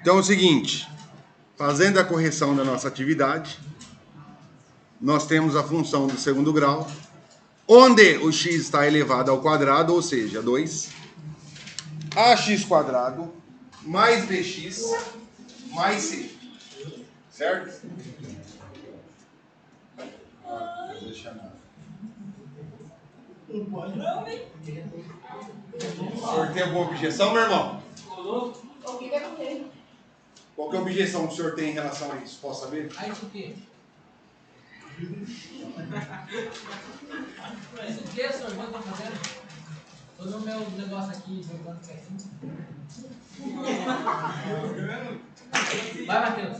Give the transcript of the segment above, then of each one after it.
Então é o seguinte, fazendo a correção da nossa atividade, nós temos a função do segundo grau, onde o x está elevado ao quadrado, ou seja, 2, ax quadrado mais bx mais c, certo? Deixa não pode não, hein? O senhor tem alguma objeção, meu irmão? Qual que é a objeção que o senhor tem em relação a isso? Posso saber? Ah, isso o quê? Isso o quê, senhor? O que eu tô fazendo? Todo o meu negócio aqui, jogando certinho. Vai, Matheus.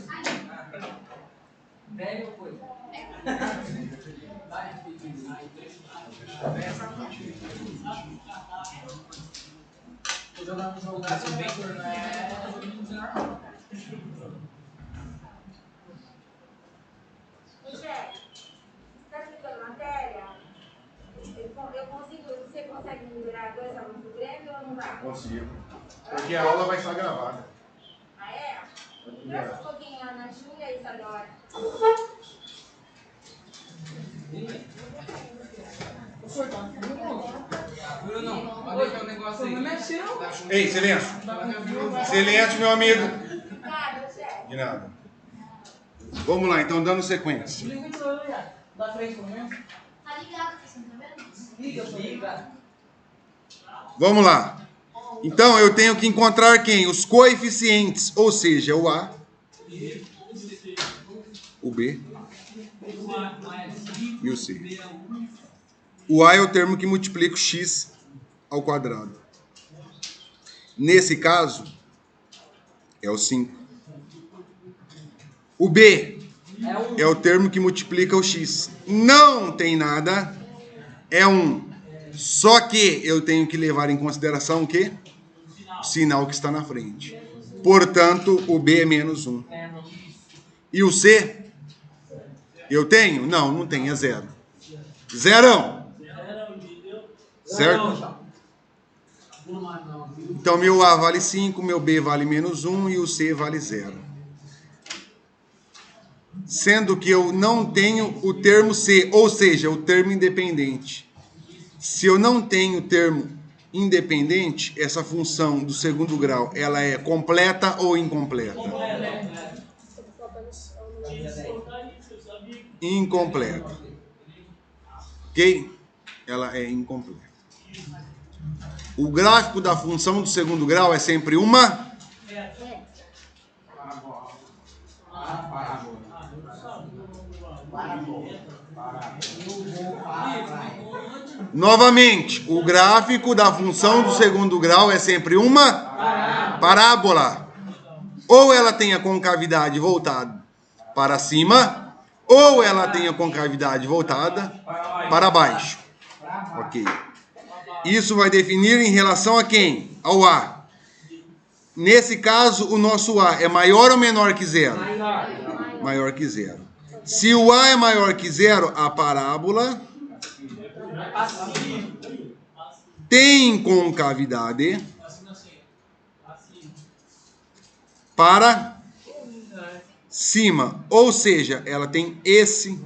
Velho ou coisa? Vai, tô jogando um jogo assim bem, não é normal. Michele, está explicando matéria? Você consegue melhorar 2 alunos do Grêmio ou não dá? Consigo. Porque a aula vai estar gravada. Ah, é? Presta um pouquinho lá na Júlia e Isadora. Bruno, olha aqui o negócio aí. Ei, silêncio. Silêncio, meu amigo. Nada, chefe. De nada. Vamos lá, então, dando sequência. Da frente, pelo menos. Tá ligado, você não tá vendo? Liga. Vamos lá. Então, eu tenho que encontrar quem? Os coeficientes, ou seja, o A, o B e o C. O A é o termo que multiplica o x ao quadrado. Nesse caso, é o 5. O B é o termo que multiplica o x. Não tem nada, é 1. Só que eu tenho que levar em consideração o quê? O sinal que está na frente. Portanto, o B é menos 1. E o C? Eu tenho? Não, não tenho, é 0. Zerão. Certo? Então, meu A vale 5, meu B vale menos 1 e o C vale 0. Sendo que eu não tenho o termo C, ou seja, o termo independente. Se eu não tenho o termo independente, essa função do segundo grau, ela é completa ou incompleta? Incompleta. Ok? Ela é incompleta. O gráfico da função do segundo grau é sempre uma... Novamente, o gráfico da função do segundo grau é sempre uma parábola. Ou ela tem a concavidade voltada para cima, ou ela tem a concavidade voltada para baixo. Ok. Isso vai definir em relação a quem? Ao A. Nesse caso, o nosso A é maior ou menor que 0? Maior que 0. Se o A é maior que 0, a parábola tem concavidade para cima. Ou seja, ela tem esse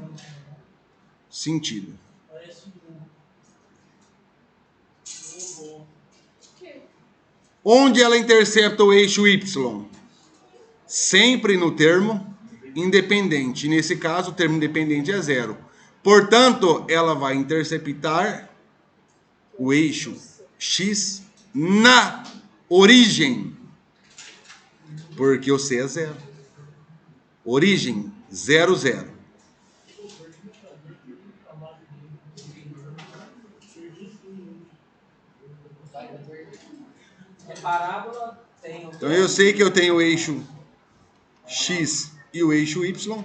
sentido. Onde ela intercepta o eixo Y? Sempre no termo independente. Nesse caso, o termo independente é 0. Portanto, ela vai interceptar o eixo X na origem. Porque o C é 0. Origem 0, 0. Então eu sei que eu tenho o eixo X e o eixo Y.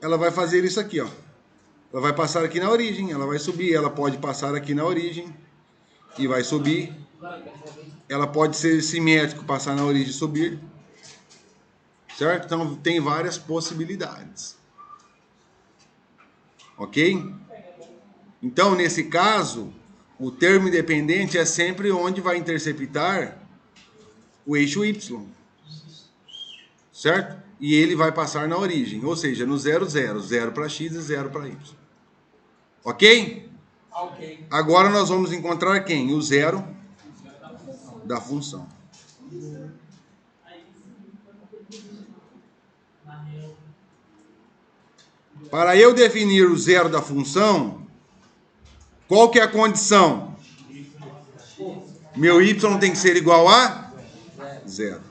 Ela vai fazer isso aqui, ó. Ela vai passar aqui na origem, ela vai subir, ela pode passar aqui na origem e vai subir. Ela pode ser simétrico, passar na origem e subir. Certo? Então tem várias possibilidades. Ok? Então, nesse caso, O termo independente é sempre onde vai interceptar o eixo y. Certo? E ele vai passar na origem, ou seja, no 0, 0. 0 para x e 0 para y. Ok? Ok. Agora nós vamos encontrar quem? O zero da função. Para eu definir o zero da função, qual que é a condição? Meu y tem que ser igual a zero.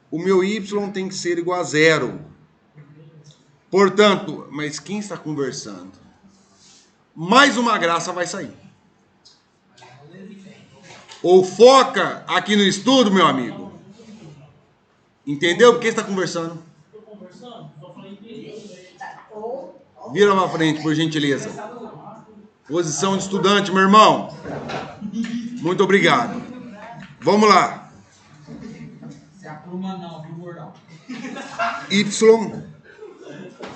O meu y tem que ser igual a zero. Portanto, mas quem está conversando? Mais uma graça vai sair. Ou foca aqui no estudo, meu amigo. Entendeu? Por que está conversando? Vira pra frente, por gentileza. Posição de estudante, meu irmão. Muito obrigado. Vamos lá. Se apruma não, viu, gordão? Y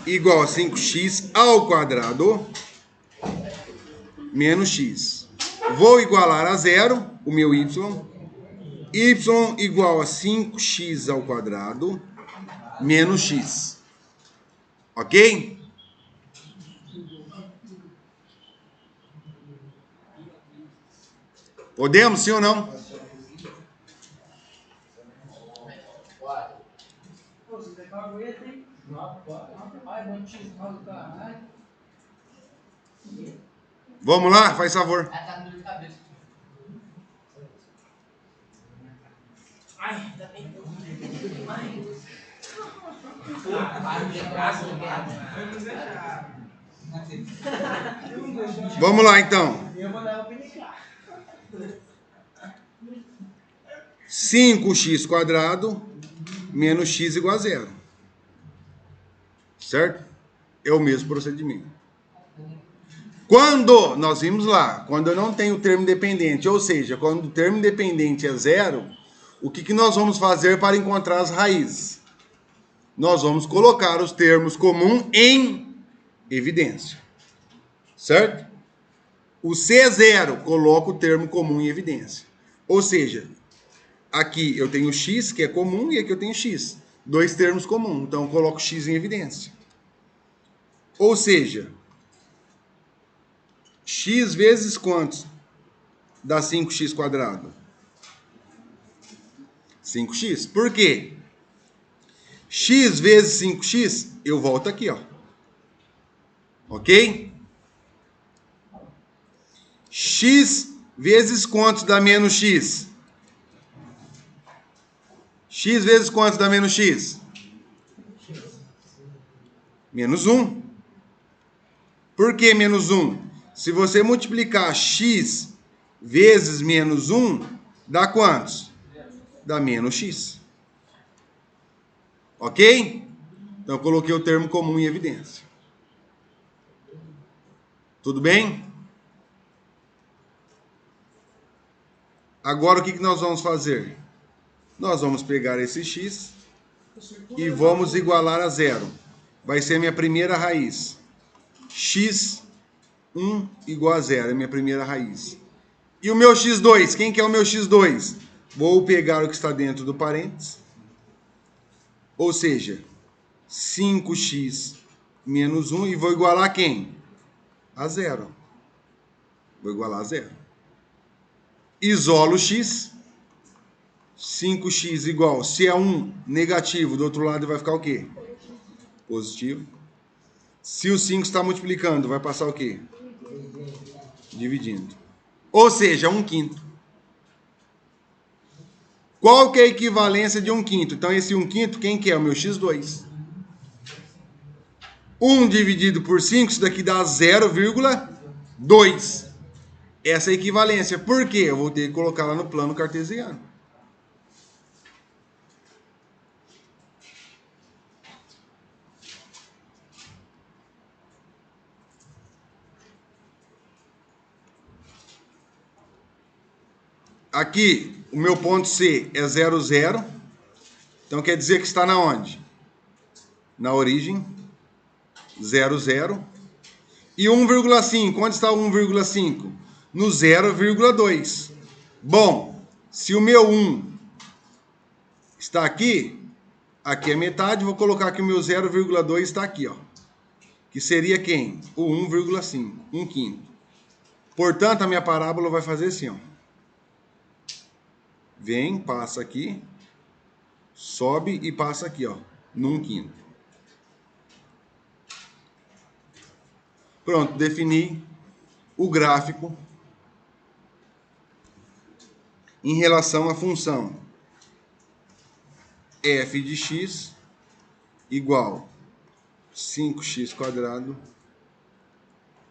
igual a 5x ao quadrado menos x. Vou igualar a zero o meu y. Y igual a 5x ao quadrado menos x. Ok? Podemos, sim ou não? Vamos lá, faz favor. Vamos lá, então. 5x quadrado menos x igual a zero. Certo? É o mesmo procedimento. Quando, nós vimos lá, quando eu não tenho termo independente, ou seja, quando o termo independente é zero, o que nós vamos fazer para encontrar as raízes? Nós vamos colocar os termos comuns em evidência. Certo? O C0 coloca o termo comum em evidência. Ou seja, aqui eu tenho x, que é comum, e aqui eu tenho x. Dois termos comuns, então eu coloco x em evidência. Ou seja, x vezes quantos dá 5x quadrado? 5x. Por quê? X vezes 5x, eu volto aqui, ó. Ok? X vezes quantos dá menos x? X vezes quantos dá menos x? Menos 1. Por que menos 1? Se você multiplicar x vezes menos 1, dá quantos? Dá menos x. Ok? Então eu coloquei o termo comum em evidência. Tudo bem? Agora o que nós vamos fazer? Nós vamos pegar esse x e vamos igualar a zero. Vai ser a minha primeira raiz. X1 igual a zero, é a minha primeira raiz. E o meu x2? Quem que é o meu x2? Vou pegar o que está dentro do parênteses. Ou seja, 5x menos 1 e vou igualar a quem? A zero. Vou igualar a zero. Isolo x. 5x igual, se é 1 negativo, do outro lado vai ficar o quê? Positivo. Se o 5 está multiplicando, vai passar o quê? Dividindo. Ou seja, 1/5. Qual que é a equivalência de 1/5? Então, esse 1/5, quem que é? O meu x2. 1 dividido por 5, isso daqui dá 0,2. Essa é a equivalência. Por quê? Eu vou ter que colocar lá no plano cartesiano. Aqui, o meu ponto C é 0, 0. Então, quer dizer que está na onde? Na origem. 0, 0. E 1,5, onde está o 1,5? No 0,2. Bom, se o meu 1 está aqui, aqui é metade, vou colocar que o meu 0,2 está aqui, ó. Que seria quem? O 1,5, 1/5. Portanto, a minha parábola vai fazer assim, ó. Vem, passa aqui, sobe e passa aqui, ó, no 1/5. Pronto, defini o gráfico em relação à função f de x igual 5x²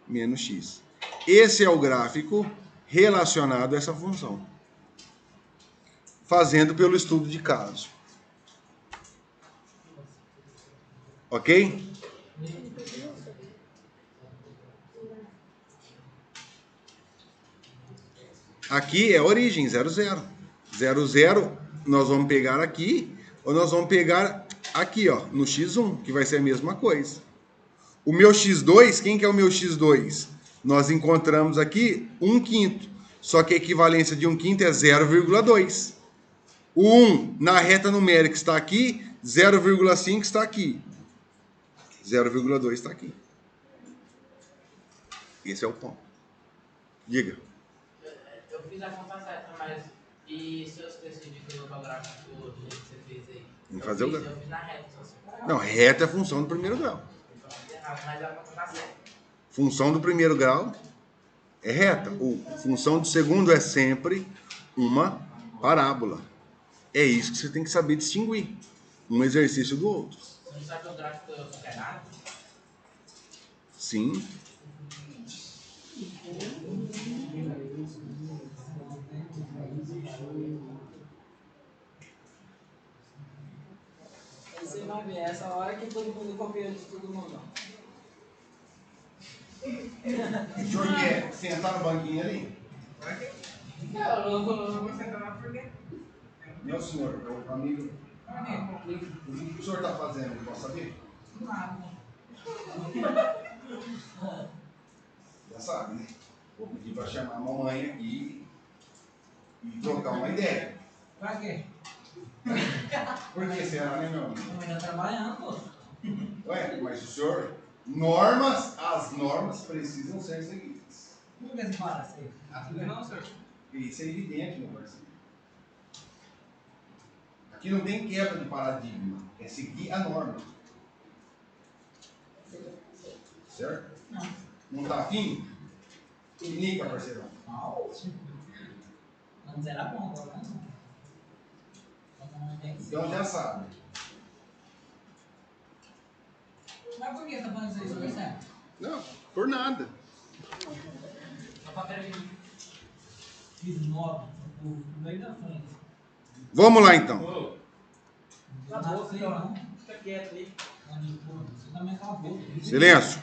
menos x. Esse é o gráfico relacionado a essa função, fazendo pelo estudo de caso. Ok? Aqui é a origem, 0, 0. 0, 0, nós vamos pegar aqui, ou nós vamos pegar aqui, ó, no x1, que vai ser a mesma coisa. O meu x2, quem que é o meu x2? Nós encontramos aqui 1/5, só que a equivalência de 1/5 é 0,2. O 1 na reta numérica está aqui, 0,5 está aqui. 0,2 está aqui. Esse é o ponto. Diga. Eu fiz a conta certa, mas e se eu esqueci de colocar o gráfico do jeito que você fez aí? Tem que fazer o gráfico. Eu fiz na reta, só se for. Não, reta é a função do primeiro grau. Então eu fiz errado, mas a conta tá certa. Função do primeiro grau é reta. Função do segundo é sempre uma parábola. É isso que você tem que saber distinguir. Um exercício do outro. Você não sabe o gráfico eu fiz errado? Sim. Aí você vai ver, essa hora que todo mundo copia de todo mundo. O senhor quer sentar no banquinho ali? Eu não vou sentar lá por quê? Meu senhor, meu amigo. O que o senhor está fazendo? Posso saber? Nada. Já sabe, né? Vou pedir para chamar a mamãe aqui e trocar uma ideia. Pra quê? Por que será, né, meu amigo? A mãe tá trabalhando, pô. Ué, mas o senhor... as normas precisam ser seguidas. Por que você para assim? Não, senhor. Isso é evidente, meu parceiro. Aqui não tem quebra de paradigma. É seguir a norma. Certo? Não. Não tá afim? Pinica, parceirão. Não. Antes era bom, agora não. Então já sabe. Mas por que tá falando isso aí, senhor Marcelo? Não, por nada. Só pra prevenir. Fiz 9, no meio da frente. Vamos lá, então. Não Tá bom, sei senhor. não. Fica quieto aí. Você também acabou. Silêncio.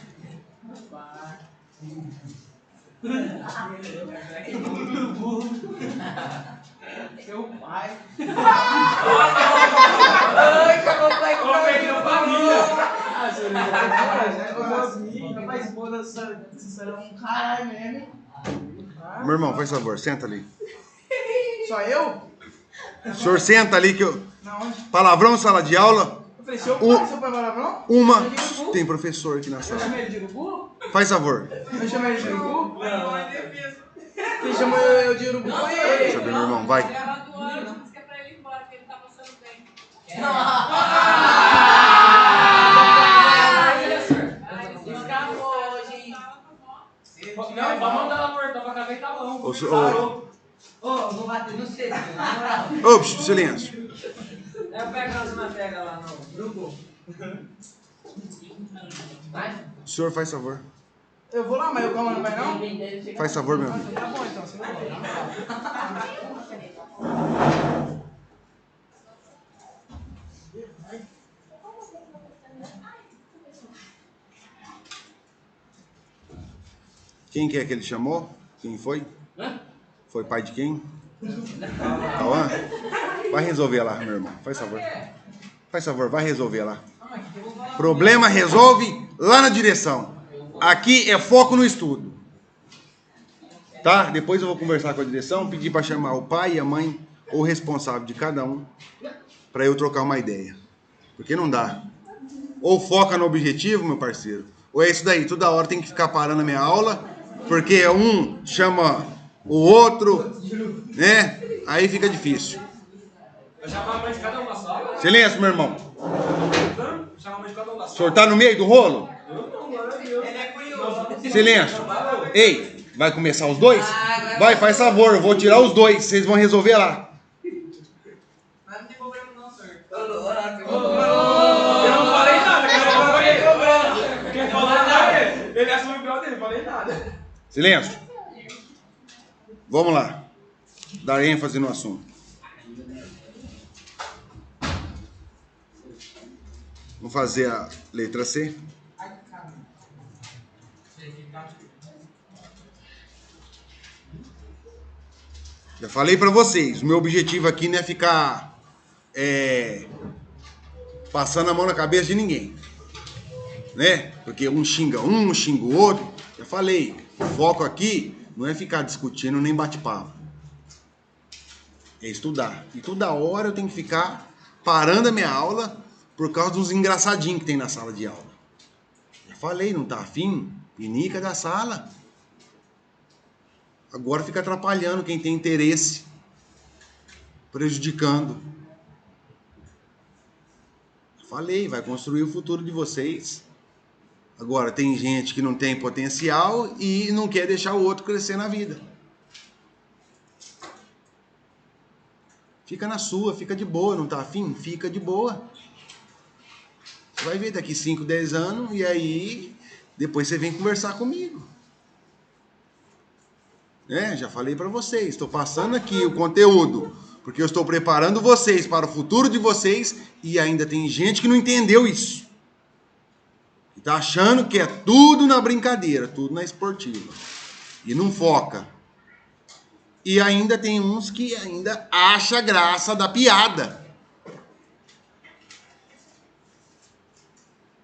Seu pai. Ai, acabou o pai com perdeu família. Ah, senhor, rapaz, esposa, vocês serão um caralho mesmo. Meu irmão, faz favor, senta ali. Só eu? O senhor senta ali que eu... Na onde? Palavrão, sala de aula. Eu falei, seu O- pai, seu pai palavrão? Uma... Eu digo burro. Tem professor aqui na Eu sala. chamei ele de urubu? Faz favor. Eu chamei ele de urubu? Quem chamou eu de urubu foi ele. Sabe, meu irmão, vai. Gravando o ano, disse que é pra ele ir embora, porque ele tá passando bem. Escapou hoje. Não, vamos mandar ela voltar pra casa e tá bom. Ô, senhor- Ô, vou bater no cedo, na moral. Ô, psh, silêncio. Eu pego as matérias lá no grupo. O senhor faz favor. Eu vou lá, mas o Calma não vai não? Faz favor, meu amigo. Tá bom então, você vai. Quem que é que ele chamou? Quem foi? Foi pai de quem? Cauã? Vai resolver lá, meu irmão. Faz favor. Faz favor, vai resolver lá. Problema resolve lá na direção. Aqui é foco no estudo. Tá? Depois eu vou conversar com a direção, pedir para chamar o pai e a mãe, ou o responsável de cada um, para eu trocar uma ideia. Porque não dá. Ou foca no objetivo, meu parceiro, ou é isso daí, toda hora tem que ficar parando a minha aula, porque um chama o outro, né? Aí fica difícil. Silêncio, meu irmão. O senhor tá no meio do rolo? Silêncio. Ei, vai começar os dois? Vai, faz favor, eu vou tirar os dois, vocês vão resolver lá. Mas não tem problema não, senhor. Eu não falei nada, cara. Quem falou nada? Ele assumiu o pior dele, não falei nada. Silêncio. Vamos lá. Dar ênfase no assunto. Vamos fazer a letra C. Já falei pra vocês, o meu objetivo aqui não é ficar passando a mão na cabeça de ninguém, né? Porque um xinga o outro. Já falei, o foco aqui não é ficar discutindo nem bate-papo. É estudar. E toda hora eu tenho que ficar parando a minha aula por causa dos engraçadinhos que tem na sala de aula. Já falei, não tá afim? Pinica da sala. Agora fica atrapalhando quem tem interesse, prejudicando. Falei, vai construir o futuro de vocês. Agora, tem gente que não tem potencial e não quer deixar o outro crescer na vida. Fica na sua, fica de boa, não tá afim? Fica de boa. Você vai ver daqui 5, 10 anos e aí depois você vem conversar comigo. Já falei para vocês, estou passando aqui o conteúdo, porque eu estou preparando vocês para o futuro de vocês e ainda tem gente que não entendeu isso. Está achando que é tudo na brincadeira, tudo na esportiva. E não foca. E ainda tem uns que ainda acham graça da piada.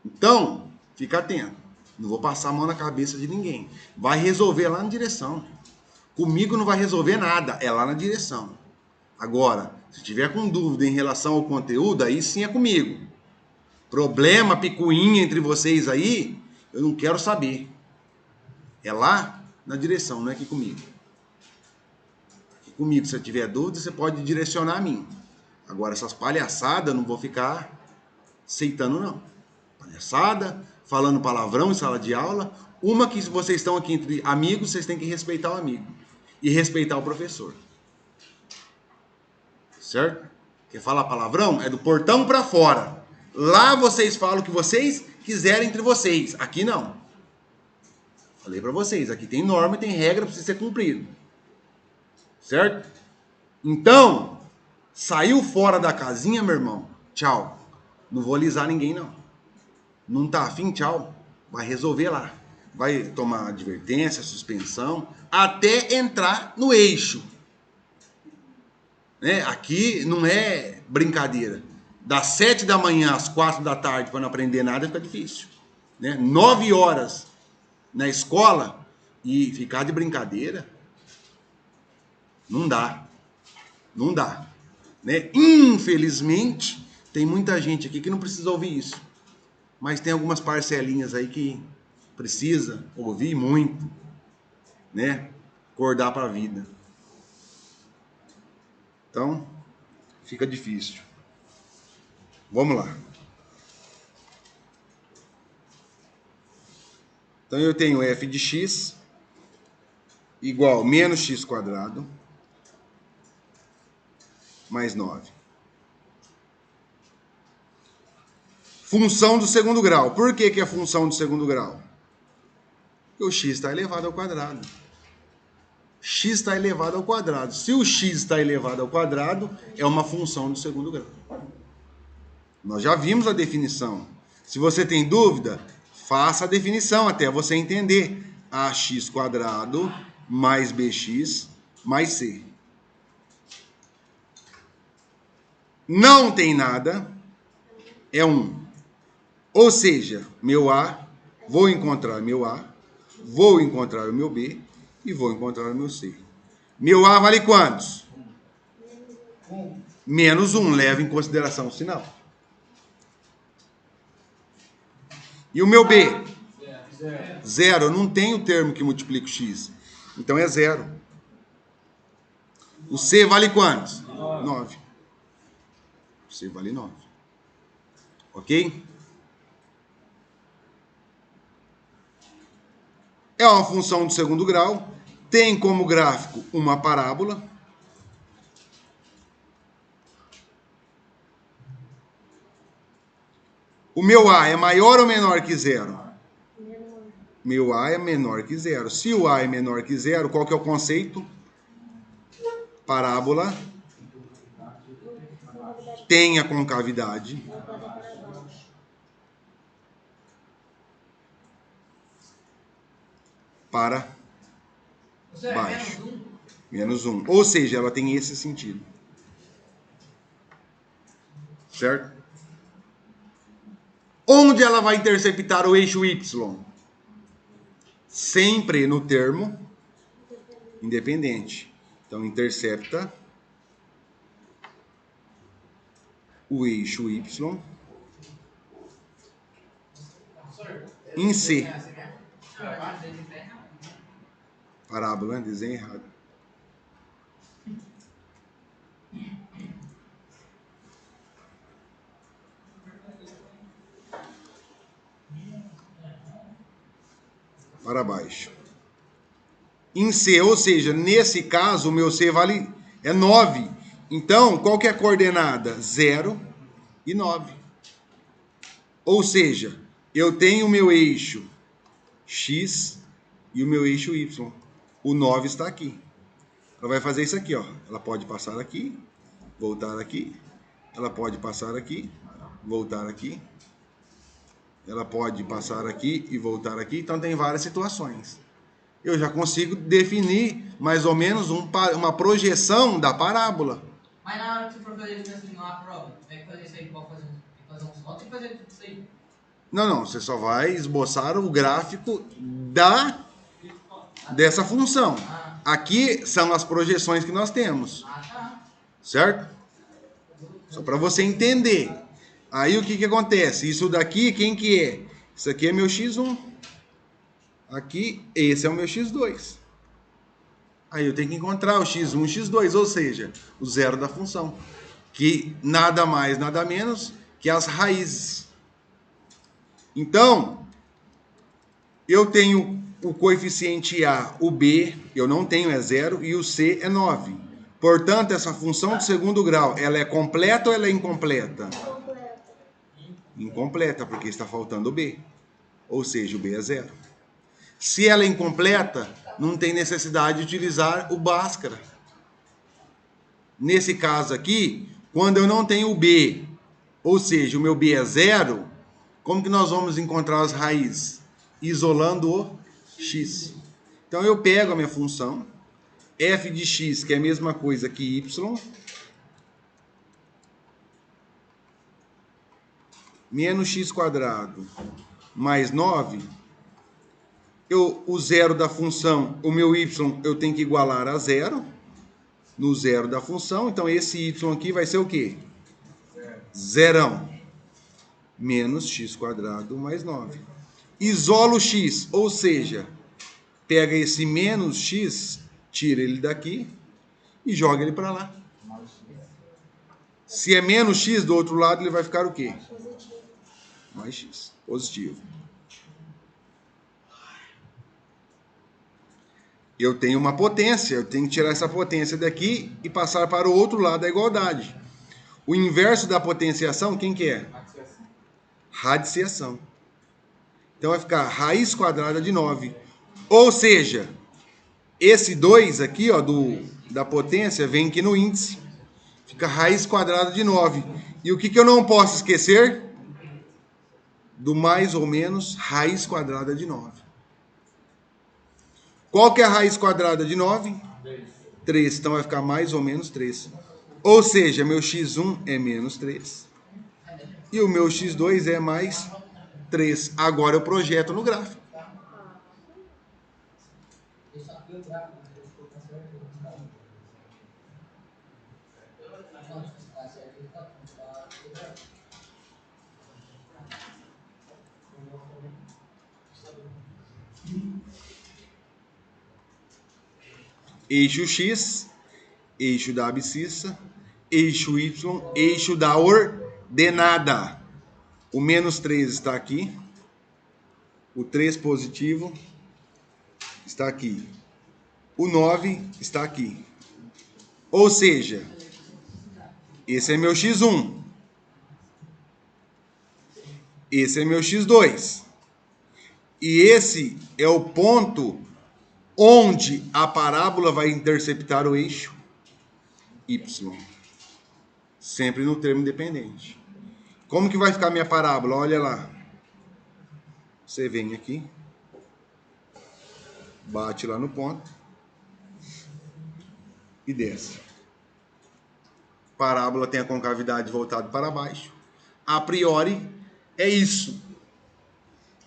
Então, fica atento. Não vou passar a mão na cabeça de ninguém. Vai resolver lá na direção. Comigo não vai resolver nada, é lá na direção. Agora, se tiver com dúvida em relação ao conteúdo, aí sim é comigo. Problema, picuinha entre vocês aí, eu não quero saber. É lá na direção, não é aqui comigo. Aqui comigo, se eu tiver dúvida, você pode direcionar a mim. Agora, essas palhaçadas, eu não vou ficar aceitando, não. Palhaçada, falando palavrão em sala de aula. Uma que, se vocês estão aqui entre amigos, vocês têm que respeitar o amigo. E respeitar o professor. Certo? Quer falar palavrão? É do portão pra fora. Lá vocês falam o que vocês quiserem entre vocês. Aqui não. Falei pra vocês, aqui tem norma e tem regra pra ser cumprido. Certo? Então, saiu fora da casinha, meu irmão, tchau. Não vou alisar ninguém, não. Não tá afim, tchau. Vai resolver lá. Vai tomar advertência, suspensão, até entrar no eixo. Aqui não é brincadeira. Das 7 da manhã às 4 da tarde para não aprender nada fica difícil. 9 horas na escola e ficar de brincadeira, não dá. Não dá. Infelizmente, tem muita gente aqui que não precisa ouvir isso. Mas tem algumas parcelinhas aí que precisa ouvir muito, acordar para a vida. Então, fica difícil. Vamos lá. Então, eu tenho f de x igual menos x quadrado mais 9. Função do segundo grau. Por que que é função do segundo grau? Porque o x está elevado ao quadrado. X está elevado ao quadrado. Se o x está elevado ao quadrado, é uma função do segundo grau. Nós já vimos a definição. Se você tem dúvida, faça a definição até você entender. Ax quadrado mais bx mais c. Não tem nada, é 1. Ou seja, meu A, vou encontrar meu A. Vou encontrar o meu B e vou encontrar o meu C. Meu A vale quantos? Menos 1. Leva em consideração o sinal. E o meu B? 0. Eu não tenho termo que multiplica o x. Então é 0. O C vale quantos? 9. O C vale 9. Ok? É uma função de segundo grau. Tem como gráfico uma parábola. O meu A é maior ou menor que 0? Meu A é menor que 0. Se o A é menor que 0, qual que é o conceito? Parábola tem a concavidade para baixo. Menos 1. Ou seja, ela tem esse sentido. Certo? Onde ela vai interceptar o eixo Y? Sempre no termo independente. Então, intercepta o eixo Y em C. Parábola, desenho errado. Para baixo. Em C, ou seja, nesse caso, o meu C é 9. Então, qual que é a coordenada? 0 e 9. Ou seja, eu tenho o meu eixo X e o meu eixo Y. O 9 está aqui. Ela vai fazer isso aqui, ó. Ela pode passar aqui, voltar aqui. Ela pode passar aqui, voltar aqui. Ela pode passar aqui e voltar aqui. Então, tem várias situações. Eu já consigo definir mais ou menos uma projeção da parábola. Mas na hora que você for fazer isso assim, uma prova, tem que fazer isso aí igual fazer uns fotos e fazer tudo isso aí. Não, você só vai esboçar o gráfico dessa função. Aqui são as projeções que nós temos. Certo? Só para você entender. Aí o que acontece? Isso daqui, quem que é? Isso aqui é meu x1. Aqui, esse é o meu x2. Aí eu tenho que encontrar o x1 e x2, ou seja, o zero da função. Que nada mais, nada menos que as raízes. Então, eu tenho o coeficiente A, o B, eu não tenho, é 0, e o C é 9. Portanto, essa função de segundo grau, ela é completa ou ela é incompleta? Completa. Incompleta, porque está faltando o B. Ou seja, o B é 0. Se ela é incompleta, não tem necessidade de utilizar o Bhaskara. Nesse caso aqui, quando eu não tenho o B, ou seja, o meu B é 0, como que nós vamos encontrar as raízes? Isolando o x. Então eu pego a minha função, f de x, que é a mesma coisa que y, menos x quadrado mais 9, o zero da função, o meu y, eu tenho que igualar a 0, no zero da função, então esse y aqui vai ser o quê? Zerão. Menos x quadrado mais 9. Isola o x, ou seja, pega esse menos x, tira ele daqui e joga ele para lá. Se é menos x, do outro lado ele vai ficar o quê? Positivo. Mais x, positivo. Eu tenho uma potência, eu tenho que tirar essa potência daqui e passar para o outro lado da igualdade. O inverso da potenciação, quem que é? Radiciação. Então vai ficar raiz quadrada de 9. Ou seja, esse 2 aqui, ó, da potência, vem aqui no índice. Fica raiz quadrada de 9. E o que eu não posso esquecer? Do mais ou menos raiz quadrada de 9. Qual que é a raiz quadrada de 9? 3. Então vai ficar mais ou menos 3. Ou seja, meu x1 é menos 3. E o meu x2 é mais 3. Agora eu projeto no gráfico. Eixo X, eixo da abscissa, eixo Y, eixo da ordenada. O -3 está aqui. O 3 positivo está aqui. O 9 está aqui. Ou seja, esse é meu X1. Esse é meu X2. E esse é o ponto onde a parábola vai interceptar o eixo Y. Sempre no termo dependente. Como que vai ficar minha parábola? Olha lá. Você vem aqui. Bate lá no ponto. E desce. Parábola tem a concavidade voltada para baixo. A priori, é isso.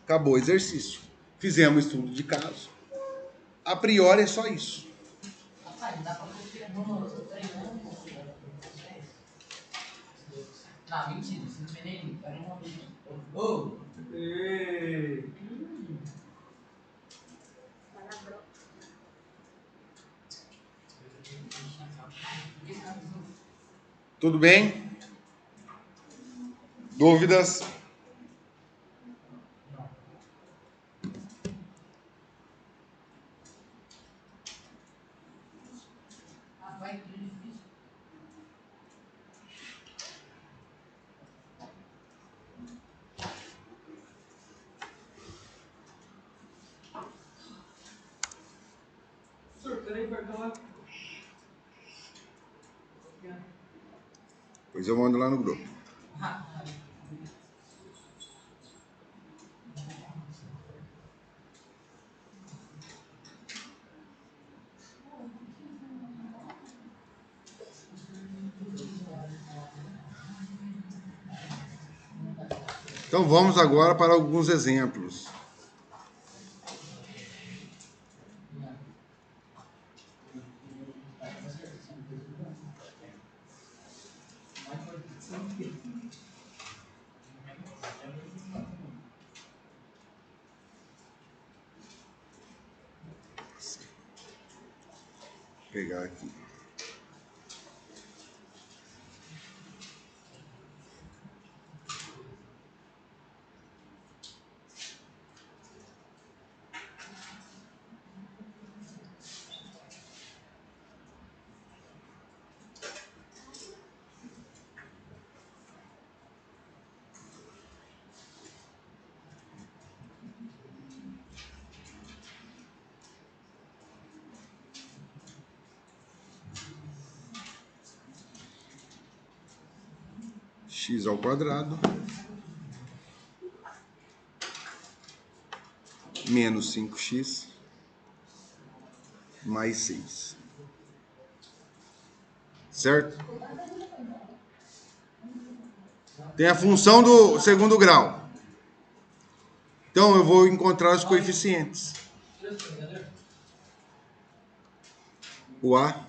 Acabou o exercício. Fizemos estudo de caso. A priori é só isso. Rapaz, dá pra confiar no treinando. Não, mentira, isso não tem nem. Pera um momento. Ô! Tudo bem? Dúvidas? Rapaz, que difícil. Peraí, vai falar. Pois eu mando lá no grupo. Então vamos agora para alguns exemplos. Vou pegar aqui. X ao quadrado menos 5x mais 6. Certo? Tem a função do segundo grau. Então eu vou encontrar os coeficientes. O A,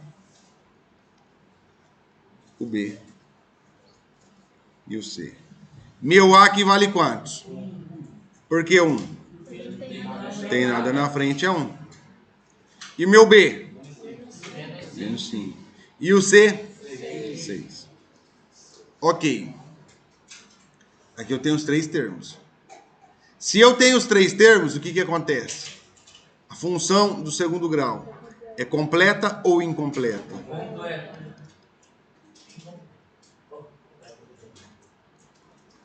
o B e o C. Meu A que vale quantos? Por que 1? Tem nada na frente, é 1. E meu B? Menos 5. E o C? 6. Ok. Aqui eu tenho os 3 termos. Se eu tenho os 3 termos, o que acontece? A função do segundo grau é completa ou incompleta?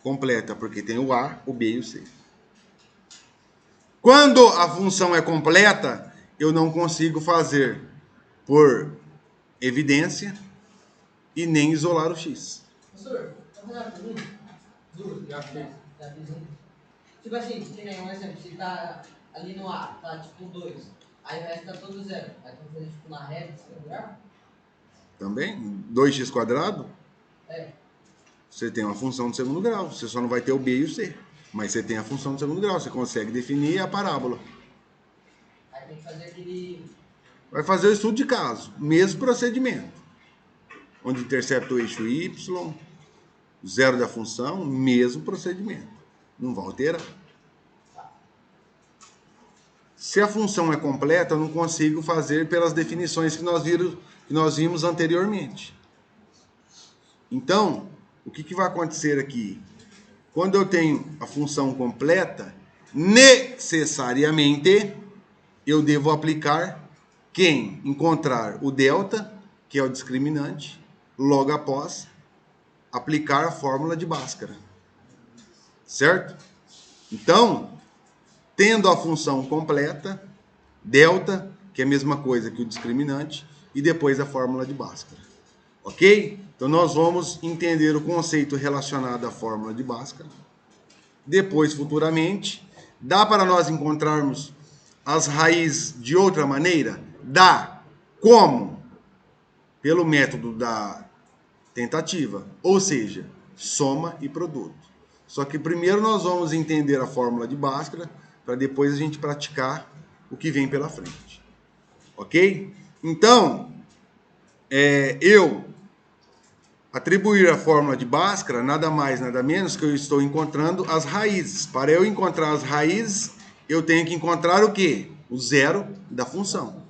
Completa, porque tem o A, o B e o C. Quando a função é completa, eu não consigo fazer por evidência e nem isolar o X. Professor, tá fazendo uma pergunta? Duas, já fez. Tipo assim, que nem um exemplo, se tá ali no A, tá tipo 2, aí o resto tá todo 0. Aí quando fazer tipo na reta, segundo grau? Também? 2x quadrado? É. Você tem uma função de segundo grau. Você só não vai ter o B e o C. Mas você tem a função de segundo grau. Você consegue definir a parábola. Aí tem que fazer aquele vai fazer o estudo de caso. Mesmo procedimento. Onde intercepta o eixo Y, zero da função, mesmo procedimento. Não vai alterar. Se a função é completa, eu não consigo fazer pelas definições que nós vimos anteriormente. Então, o que vai acontecer aqui? Quando eu tenho a função completa, necessariamente eu devo aplicar quem? Encontrar o delta, que é o discriminante, logo após aplicar a fórmula de Bhaskara. Certo? Então, tendo a função completa, delta, que é a mesma coisa que o discriminante, e depois a fórmula de Bhaskara. Ok? Então nós vamos entender o conceito relacionado à fórmula de Bhaskara. Depois, futuramente, dá para nós encontrarmos as raízes de outra maneira? Dá. Como? Pelo método da tentativa, ou seja, soma e produto. Só que primeiro nós vamos entender a fórmula de Bhaskara, para depois a gente praticar o que vem pela frente. Ok? Então, eu atribuir a fórmula de Bhaskara, nada mais, nada menos que eu estou encontrando as raízes. Para eu encontrar as raízes, eu tenho que encontrar o quê? O zero da função.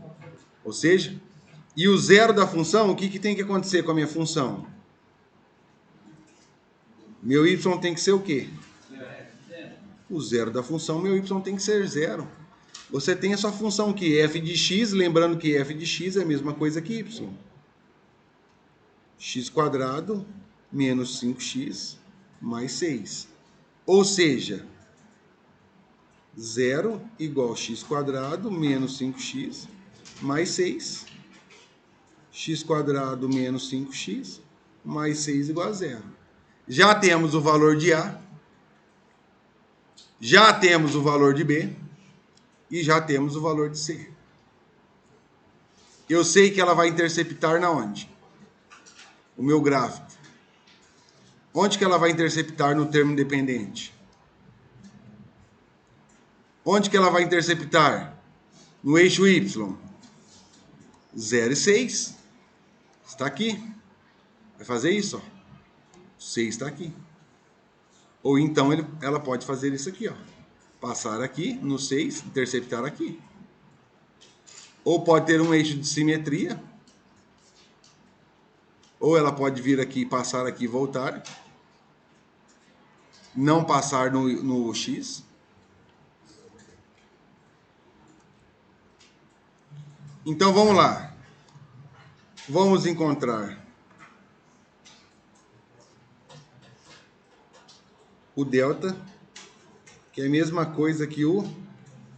Ou seja, e o zero da função, o que tem que acontecer com a minha função? Meu y tem que ser o quê? O zero da função, meu y tem que ser zero. Você tem a sua função aqui, f de x, lembrando que f de x é a mesma coisa que y. X² menos 5x mais 6. Ou seja, 0 igual a x² menos 5x mais 6. X² menos 5x mais 6 igual a 0. Já temos o valor de A, já temos o valor de B e já temos o valor de C. Eu sei que ela vai interceptar na onde? O meu gráfico. Onde que ela vai interceptar no termo dependente? Onde que ela vai interceptar? No eixo Y. 0 e 6. Está aqui. Vai fazer isso, ó. 6 está aqui. Ou então ela pode fazer isso aqui, ó. Passar aqui no 6, interceptar aqui. Ou pode ter um eixo de simetria. Ou ela pode vir aqui, passar aqui e voltar. Não passar no X. Então vamos lá. Vamos encontrar o delta, que é a mesma coisa que o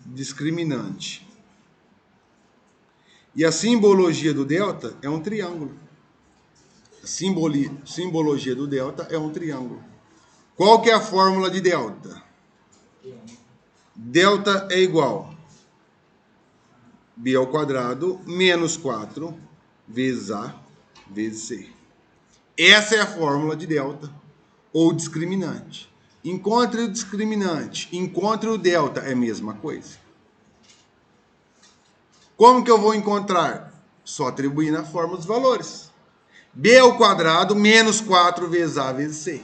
discriminante. E a simbologia do delta é um triângulo. A simbologia do delta é um triângulo. Qual que é a fórmula de delta? Delta é igual b² menos 4 vezes A vezes C. Essa é a fórmula de delta ou discriminante. Encontre o discriminante, encontre o delta, é a mesma coisa. Como que eu vou encontrar? Só atribuir na fórmula dos valores. b² menos 4 vezes A vezes C.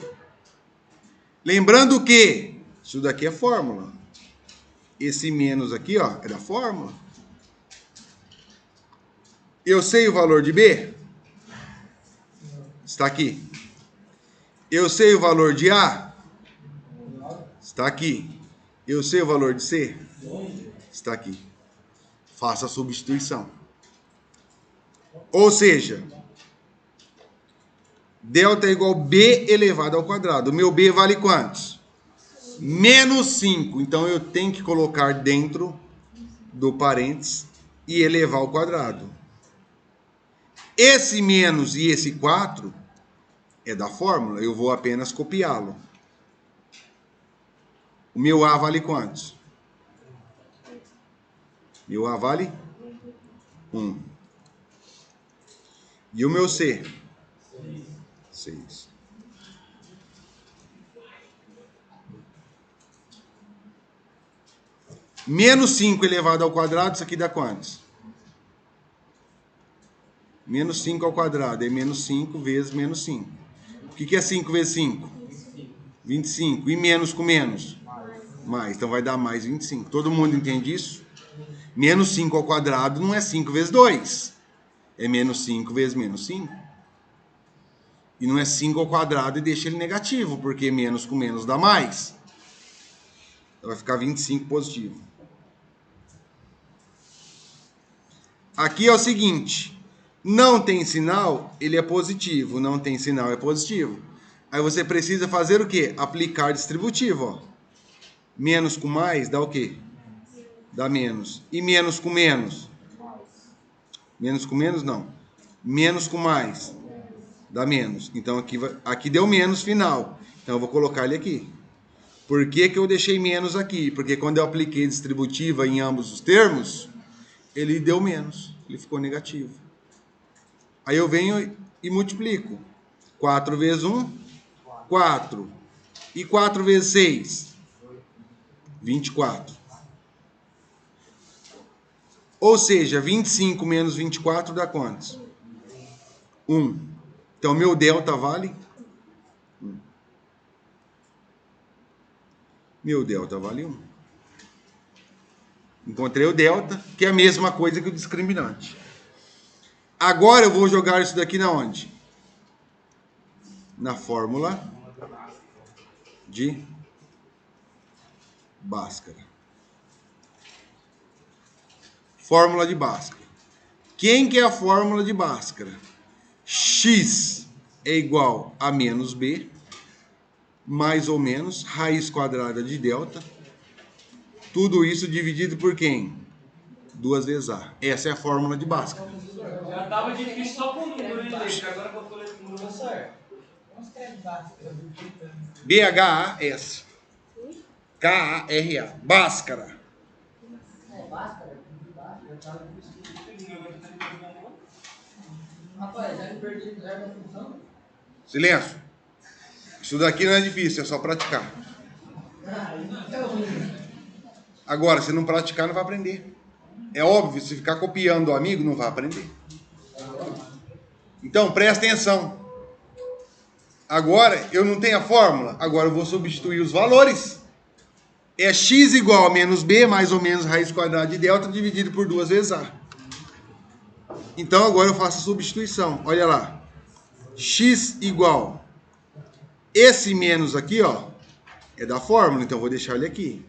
Lembrando que isso daqui é fórmula. Esse menos aqui, ó, é da fórmula. Eu sei o valor de B? Está aqui. Eu sei o valor de A? Está aqui. Eu sei o valor de C? Está aqui. Faça a substituição. Ou seja, delta é igual a B elevado ao quadrado. O meu B vale quantos? Menos 5. Então eu tenho que colocar dentro do parênteses e elevar ao quadrado. Esse menos e esse 4 é da fórmula. Eu vou apenas copiá-lo. O meu A vale quantos? Meu A vale 1. E o meu C? 6. Menos 5 elevado ao quadrado, isso aqui dá quantos? Menos 5 ao quadrado é menos 5 vezes menos 5. O que é 5 vezes 5? 25. E menos com menos? Mais. Então vai dar mais 25. Todo mundo entende isso? Menos 5 ao quadrado não é 5 vezes 2. É menos 5 vezes menos 5. E não é 5 ao quadrado e deixa ele negativo, porque menos com menos dá mais. Então vai ficar 25 positivo. Aqui é o seguinte, não tem sinal, ele é positivo. Não tem sinal, é positivo. Aí você precisa fazer o quê? Aplicar distributivo, ó. Menos com mais dá o quê? Dá menos. E menos com menos? Menos com menos, não. Menos com mais dá menos. Então aqui deu menos final. Então eu vou colocar ele aqui. Por que eu deixei menos aqui? Porque quando eu apliquei distributiva em ambos os termos, ele deu menos. Ele ficou negativo. Aí eu venho e multiplico. 4 vezes 1, 4. E 4 vezes 6? 24. Ou seja, 25 menos 24 dá quantos? 1. Então, meu delta vale 1. Meu delta vale 1. Encontrei o delta, que é a mesma coisa que o discriminante. Agora eu vou jogar isso daqui na onde? Na fórmula de Bhaskara. Fórmula de Bhaskara. Quem que é a fórmula de Bhaskara? X é igual a menos B, mais ou menos, raiz quadrada de delta. Tudo isso dividido por quem? 2 vezes A. Essa é a fórmula de Bhaskara. Já tava difícil só com o número, hein, gente? Agora que eu falei com o número, certo. B-H-A-S. K-A-R-A. Bhaskara. Rapaz, já me perdi o zero da função? Silêncio. Isso daqui não é difícil, é só praticar. Agora, se não praticar, não vai aprender. É óbvio, se ficar copiando o amigo, não vai aprender. Então, presta atenção. Agora, eu não tenho a fórmula. Agora eu vou substituir os valores. É x igual a menos b, mais ou menos raiz quadrada de delta, dividido por 2 vezes a. Então, agora eu faço a substituição. Olha lá. X igual. Esse menos aqui, ó, é da fórmula, então eu vou deixar ele aqui.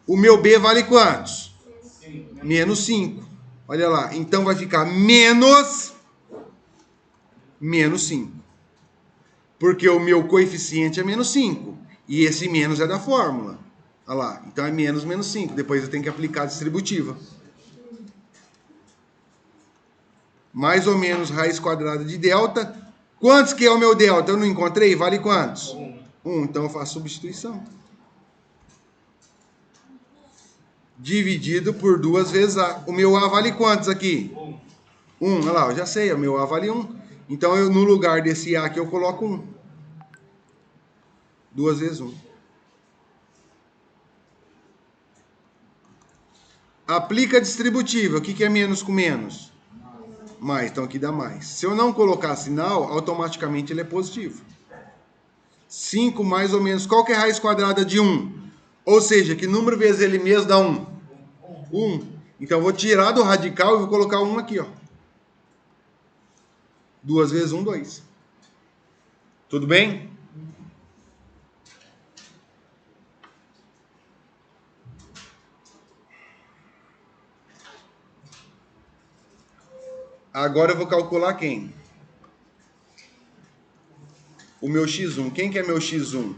O meu b vale quantos? Menos 5. Olha lá. Então vai ficar menos 5. Porque o meu coeficiente é menos 5. E esse menos é da fórmula. Olha lá. Então é menos 5. Depois eu tenho que aplicar a distributiva. Mais ou menos raiz quadrada de delta. Quantos que é o meu delta? Eu não encontrei? Vale quantos? 1. Então eu faço substituição. Dividido por 2 vezes A. O meu A vale quantos aqui? 1. Olha lá, eu já sei. O meu A vale 1. Então, no lugar desse A aqui, eu coloco 1. 2 vezes 1. Aplica a distributiva. O que é menos com menos? Mais. Então, aqui dá mais. Se eu não colocar sinal, automaticamente ele é positivo. 5 mais ou menos. Qual que é a raiz quadrada de 1? Ou seja, que número vezes ele mesmo dá 1? 1. Então, eu vou tirar do radical e vou colocar 1 aqui, ó. 2 vezes 1, 2. Tudo bem? Agora eu vou calcular quem? O meu x1. Quem que é meu x1?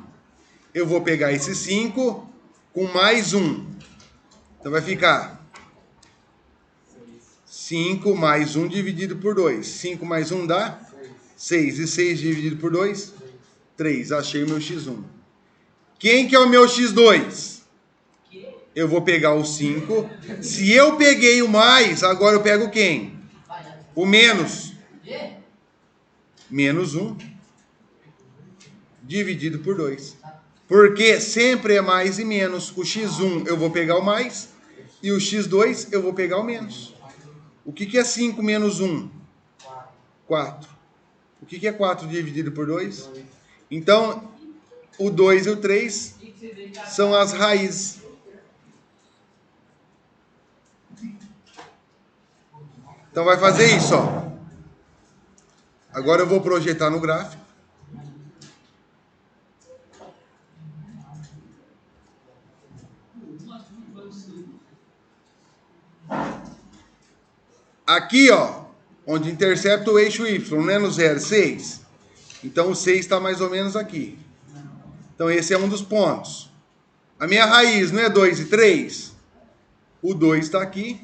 Eu vou pegar esse 5 com mais 1. Então vai ficar 5 mais 1 dividido por 2. 5 mais 1 dá 6. E 6 dividido por 2? 3. Achei o meu x1. Quem que é o meu x2? Eu vou pegar o 5. Se eu peguei o mais, agora eu pego quem? O menos. Menos 1 dividido por 2. Porque sempre é mais e menos. O x1 eu vou pegar o mais e o x2 eu vou pegar o menos. O que é 5 menos 1? 4. O que é 4 dividido por 2? Então, o 2 e o 3 são as raízes. Então, vai fazer isso, ó. Agora eu vou projetar no gráfico. Aqui, ó, onde intercepta o eixo Y, né, no 0, 6. Então, o 6 está mais ou menos aqui. Então, esse é um dos pontos. A minha raiz não é 2 e 3? O 2 está aqui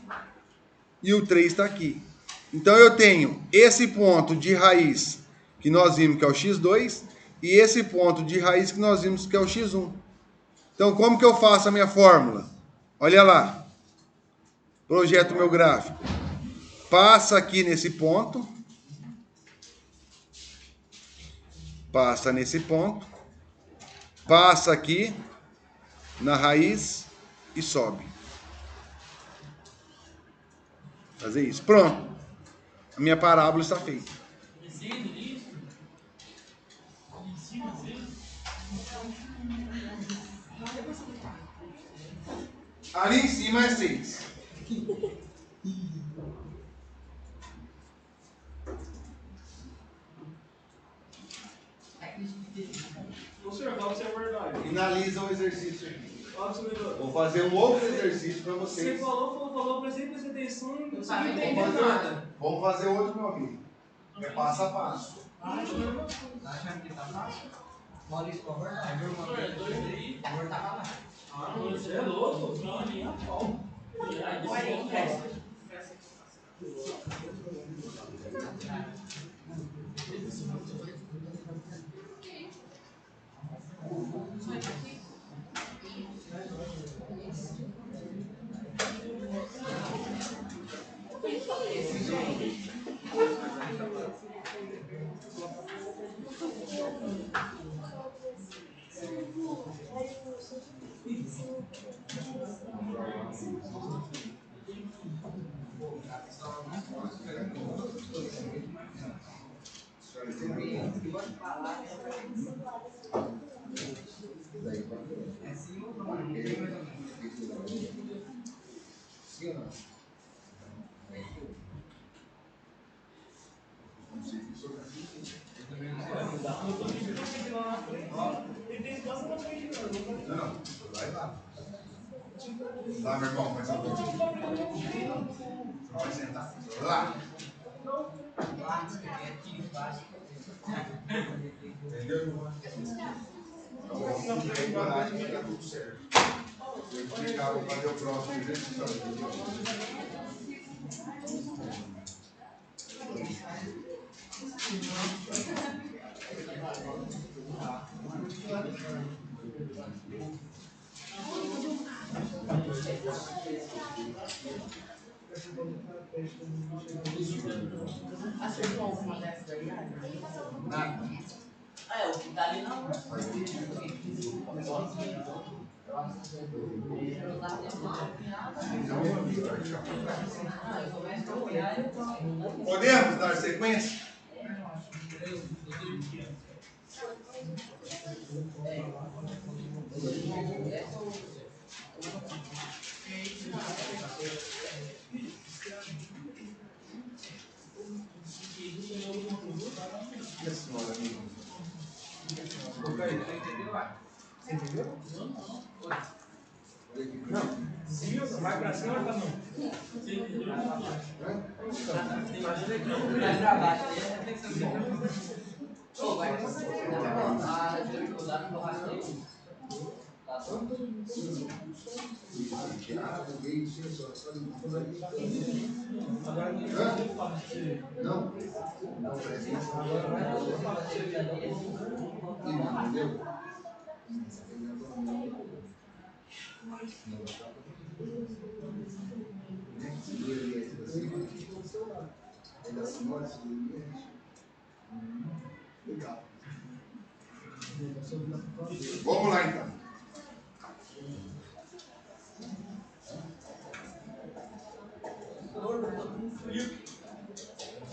e o 3 está aqui. Então, eu tenho esse ponto de raiz que nós vimos que é o x2 e esse ponto de raiz que nós vimos que é o x1. Então, como que eu faço a minha fórmula? Olha lá. Projeto meu gráfico. Passa aqui nesse ponto. Passa nesse ponto. Passa aqui na raiz e sobe. Fazer isso. Pronto. A minha parábola está feita. Ali em cima é 6. Professor, fala que isso é verdade. Finaliza o exercício aqui. Fala que isso é verdade. Vou fazer um outro exercício para vocês. Você falou, prestei atenção, não Não consegui sabe entender entender nada. Vamos fazer outro, meu amigo. É passo a passo. Tá achando que tá fácil? Maurício, por favor, não. Meu irmão, o amor tava lá. Ah, você é louco? Não, nem a pau. Não, vai lá. Lá, meu irmão, mais um pouquinho. Pode sentar. Lá. Entendeu? Então, vamos ter coragem que tá tudo certo. Eu vou explicar, vou fazer o próximo exercício aqui. Acertou alguma dessas daí? Nada. É, o que tá ali não. Podemos dar sequência? E a senhora, amigo? Você entendeu? Não. Sim, vai pra cima ou pra não? Você entendeu? Imagina que Vai pra baixo, aí é reflexão. Pô, vai pra baixo. A dificuldade do rasteiro. Tá bom? Não? Não, presença. Entendeu? Vamos lá então.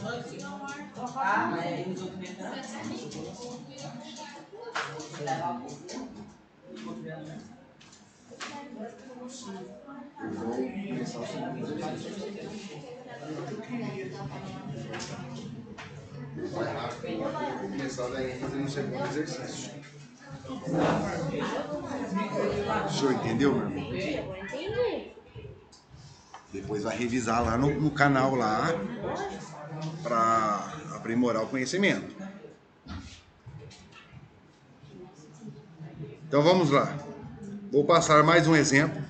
Ah, mas aí os outros entram. Eu vou começar o segundo exercício. Vai rápido. Eu vou começar daí fazendo o segundo exercício. O senhor entendeu, meu irmão? Entendi. Depois vai revisar lá no canal lá para aprimorar o conhecimento. Então vamos lá. Vou passar mais um exemplo.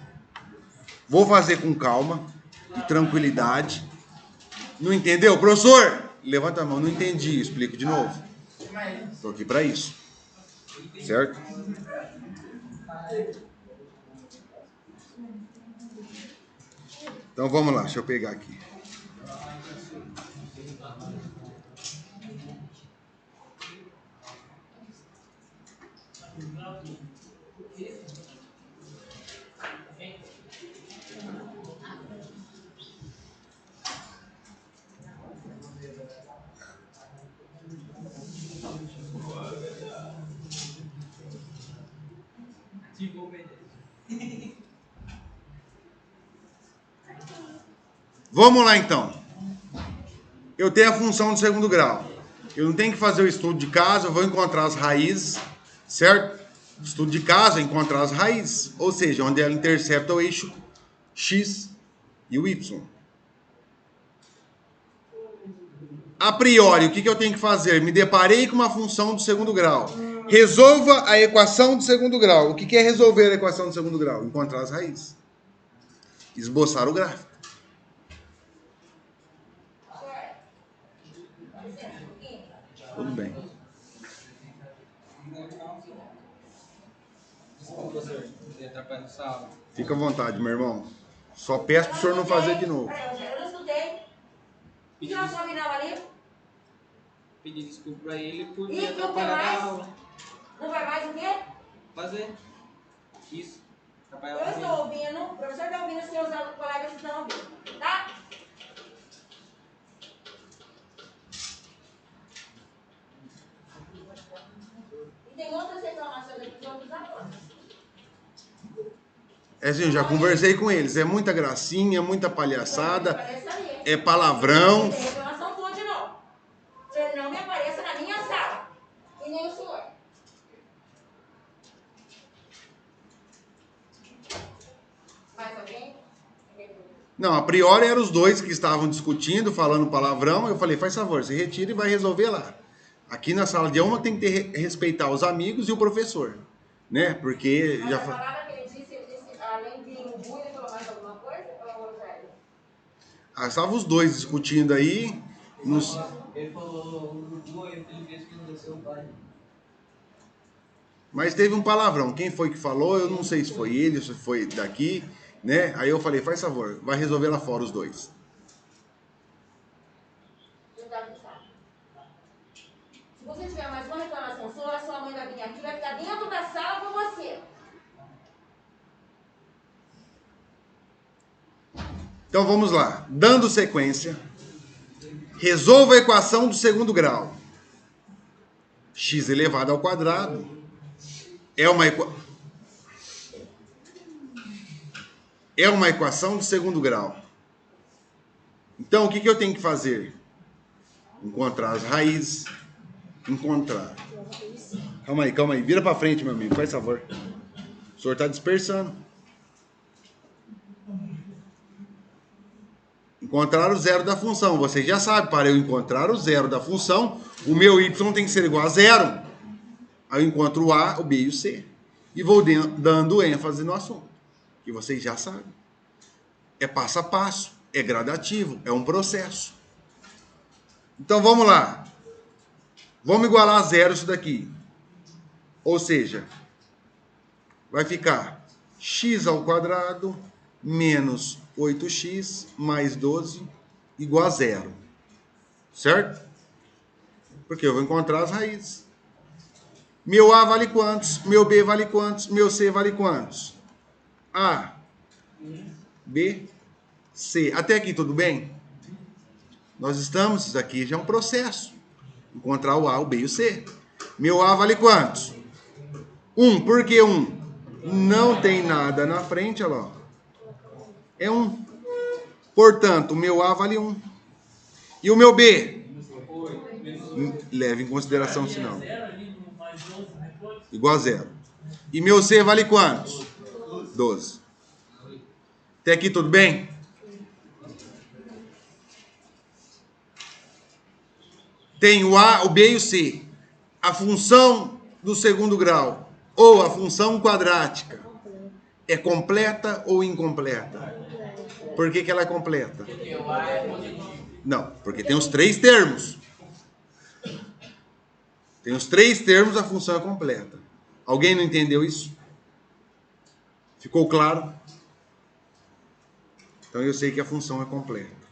Vou fazer com calma e tranquilidade. Não entendeu? Professor, levanta a mão. Não entendi. Explico de novo. Estou aqui para isso. Certo? Então vamos lá. Deixa eu pegar aqui. Vamos lá então. Eu tenho a função de segundo grau. Eu não tenho que fazer o estudo de casa, eu vou encontrar as raízes, certo? Estudo de casa, encontrar as raízes, ou seja, onde ela intercepta o eixo X e o Y. A priori, o que eu tenho que fazer? Me deparei com uma função do segundo grau. Resolva a equação do segundo grau. O que é resolver a equação do segundo grau? Encontrar as raízes. Esboçar o gráfico. Tudo bem. Desculpa, senhor. Você atrapalha essa aula. Fica à vontade, meu irmão. Só peço pro senhor não fazer de novo. Eu não escutei. O que nós combinamos ali? Pedir desculpa pra ele por E me o que atrapalhar mais? a aula. Não vai mais o quê? Fazer. Isso. Atrapalhar Eu a estou aula. ouvindo, o professor está ouvindo, os seus colegas estão ouvindo, tá? E tem outras reclamações aqui de outros alunos. É assim, eu já conversei com eles. É muita gracinha, muita palhaçada, Apareça ali. é palavrão. Tem reclamação tua de novo. Você não me apareça na minha sala. E nem o senhor. Mais alguém? Não, a priori eram os dois que estavam discutindo, falando palavrão. Eu falei, faz favor, se retira e vai resolver lá. Aqui na sala de aula tem que respeitar os amigos e o professor, né? Porque Mas já a palavra que ele disse, além de orgulho, ele falou mais alguma coisa? Ou Rogério? estavam os dois discutindo aí. Ele falou, o Felipe disse que não desceu o pai. Mas teve um palavrão. Quem foi que falou? Eu não sei se foi ele, se foi daqui, né? Aí eu falei, faz favor, vai resolver lá fora os dois. Se você tiver mais uma reclamação sua, a sua mãe vai vir aqui, vai ficar dentro da sala com você. Então vamos lá. Dando sequência, resolva a equação do segundo grau. X elevado ao quadrado é uma equação do segundo grau. Então, o que eu tenho que fazer? Encontrar as raízes. Encontrar. Calma aí. Vira pra frente, meu amigo. Faz favor. O senhor tá dispersando. Encontrar o zero da função. Você já sabe, para eu encontrar o zero da função, o meu y tem que ser igual a zero. Aí eu encontro o A, o B e o C. E vou dando ênfase no assunto. Que vocês já sabem. É passo a passo. É gradativo. É um processo. Então vamos lá. Vamos igualar a zero isso daqui. Ou seja, vai ficar x ao quadrado menos 8x mais 12 igual a zero. Certo? Porque eu vou encontrar as raízes. Meu A vale quantos? Meu B vale quantos? Meu C vale quantos? A, B, C. Até aqui tudo bem? Nós estamos, isso aqui já é um processo. Encontrar o A, o B e o C. Meu A vale quantos? 1. Por que 1? Não tem nada na frente, olha lá. É 1. Portanto, o meu A vale 1. E o meu B? Leve em consideração o sinal. Igual a 0. E meu C vale quantos? 12. Até aqui tudo bem? Tem o A, o B e o C. A função do segundo grau, ou a função quadrática, é completa ou incompleta? Por que ela é completa? Porque o A é positivo. Não, porque tem os 3 termos. Tem os 3 termos, a função é completa. Alguém não entendeu isso? Ficou claro? Então eu sei que a função é completa.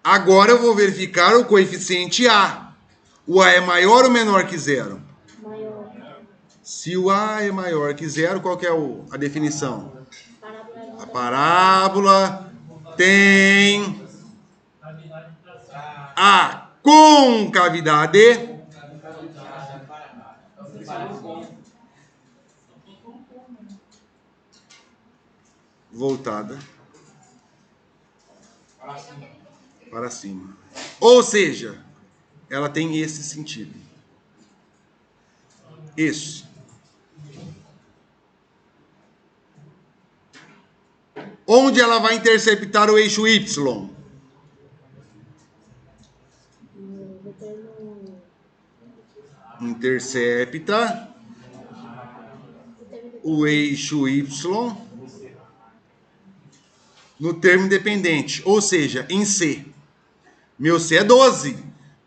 Agora eu vou verificar o coeficiente A. O A é maior ou menor que 0? Maior. Se o A é maior que 0, qual que é a definição? Parábola. A parábola tem a concavidade voltada para cima. Ou seja, ela tem esse sentido. Isso. Onde ela vai interceptar o eixo Y? Intercepta o eixo Y no termo independente, ou seja, em C. Meu C é 12.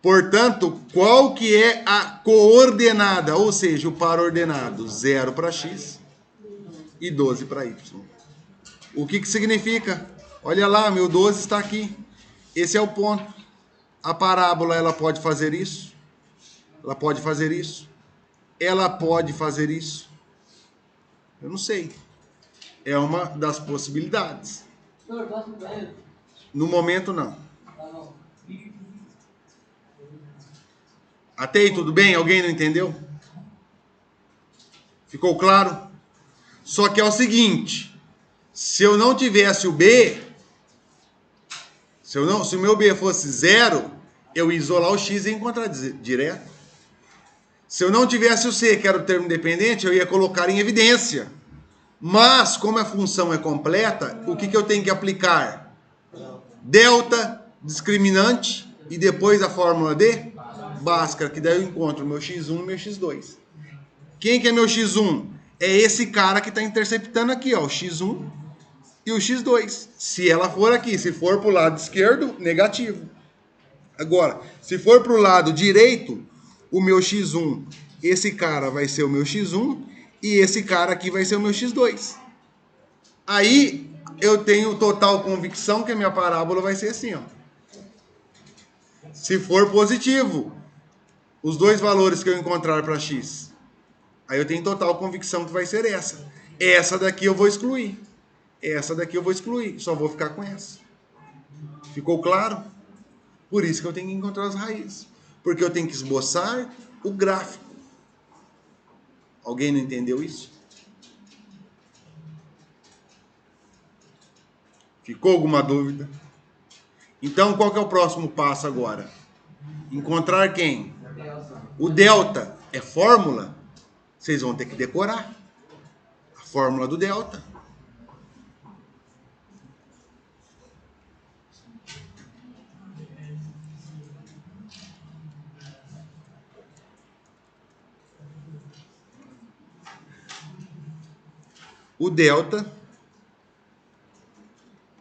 Portanto, qual que é a coordenada? Ou seja, o par ordenado? 0 para X e 12 para Y. O que significa? Olha lá, meu 12 está aqui. Esse é o ponto. A parábola, ela pode fazer isso? Ela pode fazer isso? Ela pode fazer isso? Eu não sei. É uma das possibilidades. Senhor, posso ir no banheiro? No momento, não. Tá bom. Até aí, tudo bem? Alguém não entendeu? Ficou claro? Só que é o seguinte, se eu não tivesse o B, se o meu B fosse 0, eu ia isolar o X e encontrar direto. Se eu não tivesse o C, que era o termo independente, eu ia colocar em evidência. Mas, como a função é completa, o que eu tenho que aplicar? Delta, discriminante, e depois a fórmula de Bhaskara, que daí eu encontro o meu x1 e meu x2. Quem que é meu x1? É esse cara que está interceptando aqui, ó, o x1 e o x2. Se ela for aqui, se for para o lado esquerdo, negativo. Agora, se for para o lado direito, o meu x1, esse cara vai ser o meu x1 e esse cara aqui vai ser o meu x2. Aí eu tenho total convicção que a minha parábola vai ser assim, ó. Se for positivo, os dois valores que eu encontrar para x, aí eu tenho total convicção que vai ser essa. Essa daqui eu vou excluir. Essa daqui eu vou excluir. Só vou ficar com essa. Ficou claro? Por isso que eu tenho que encontrar as raízes. Porque eu tenho que esboçar o gráfico. Alguém não entendeu isso? Ficou alguma dúvida? Então, qual que é o próximo passo agora? Encontrar quem? O delta. É fórmula? Vocês vão ter que decorar. A fórmula do delta. O delta,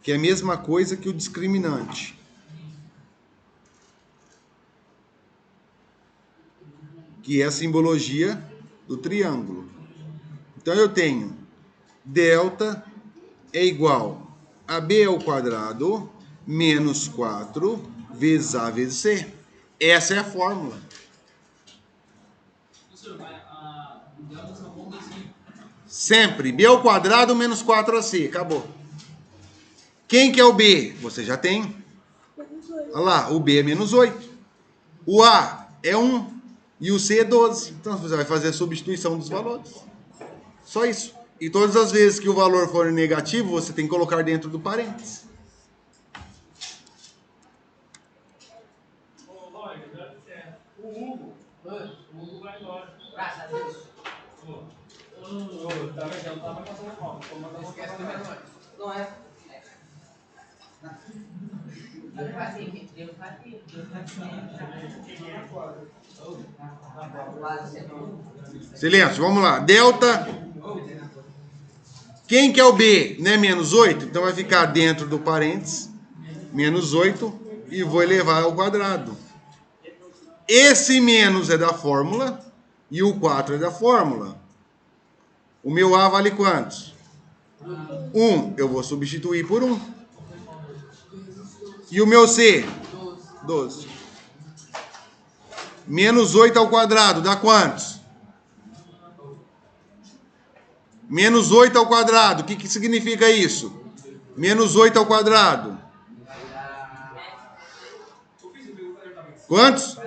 que é a mesma coisa que o discriminante. Que é a simbologia do triângulo. Então eu tenho delta é igual a b ao quadrado menos 4 vezes a vezes c. Essa é a fórmula. Sempre b ao quadrado menos 4ac. Acabou. Quem que é o B? Você já tem. Olha lá, o B é menos 8. O A é 1 e o C é 12. Então você vai fazer a substituição dos valores. Só isso. E todas as vezes que o valor for negativo, você tem que colocar dentro do parênteses. O Hugo vai embora. Graças a Deus. Tá vendo? Não tava passando mal. Esquece do menor. Não é? Eu fazia. Quase sempre. Silêncio, vamos lá. Delta. Quem que é o B? Não é menos 8? Então vai ficar dentro do parênteses. Menos 8. E vou elevar ao quadrado. Esse menos é da fórmula. E o 4 é da fórmula. O meu A vale quantos? 1. Eu vou substituir por 1. E o meu C? 12. Menos 8 ao quadrado dá quantos? Menos 8 ao quadrado. O que significa isso? Menos 8 ao quadrado. Quantos?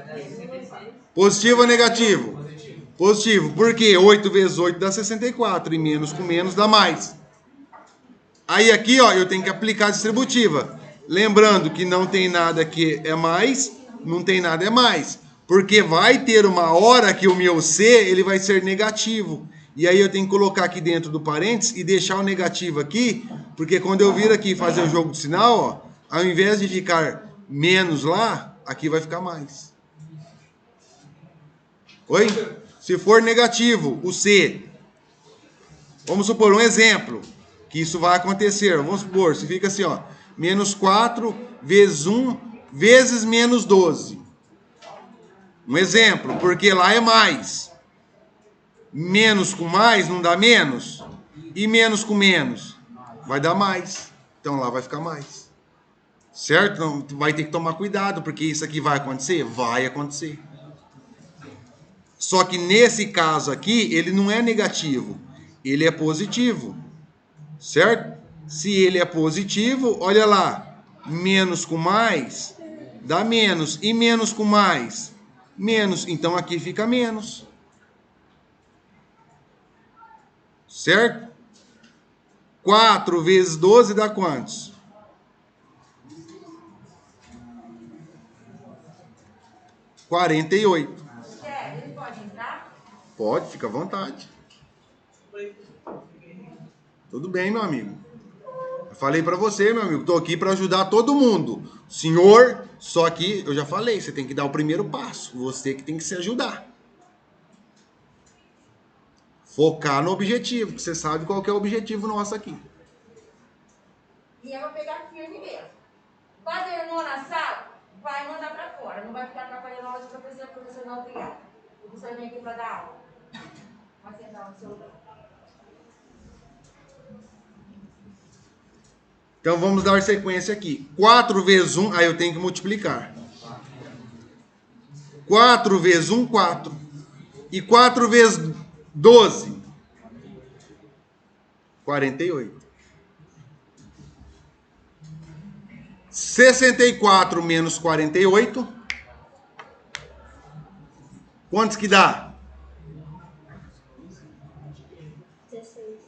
Positivo ou negativo? Positivo. Por quê? 8 vezes 8 dá 64. E menos com menos dá mais. Aí aqui, ó, eu tenho que aplicar a distributiva. Lembrando que não tem nada que é mais, não tem nada é mais. Porque vai ter uma hora que o meu C ele vai ser negativo. E aí eu tenho que colocar aqui dentro do parênteses e deixar o negativo aqui. Porque quando eu vir aqui fazer o jogo de sinal, ó, ao invés de ficar menos lá, aqui vai ficar mais. Oi? Se for negativo, o C. Vamos supor um exemplo. Que isso vai acontecer. Vamos supor, se fica assim, ó. Menos 4 vezes 1 vezes menos 12. Um exemplo, porque lá é mais. Menos com mais não dá menos. E menos com menos vai dar mais. Então lá vai ficar mais. Certo? Então, vai ter que tomar cuidado, porque isso aqui vai acontecer? Vai acontecer. Só que nesse caso aqui, ele não é negativo. Ele é positivo. Certo? Se ele é positivo, olha lá. Menos com mais dá menos. E menos com mais? Menos. Então aqui fica menos. Certo? 4 vezes 12 dá quantos? 48. Ele pode entrar? Pode, fica à vontade. Tudo bem, meu amigo. Eu falei pra você, meu amigo, tô aqui pra ajudar todo mundo. Senhor, só que eu já falei, você tem que dar o primeiro passo. Você que tem que se ajudar. Focar no objetivo, que você sabe qual que é o objetivo nosso aqui. E eu vou pegar firme mesmo. Quadernou na sala, vai mandar pra fora. Não vai ficar atrapalhando a aula de professor, professor não obrigado. O professor vem aqui pra dar aula. Vai sentar no seu lugar. Então vamos dar sequência aqui. 4 vezes 1, aí eu tenho que multiplicar. 4 vezes 1, 4. E 4 vezes 12, 48. 64 menos 48. Quantos que dá? 16.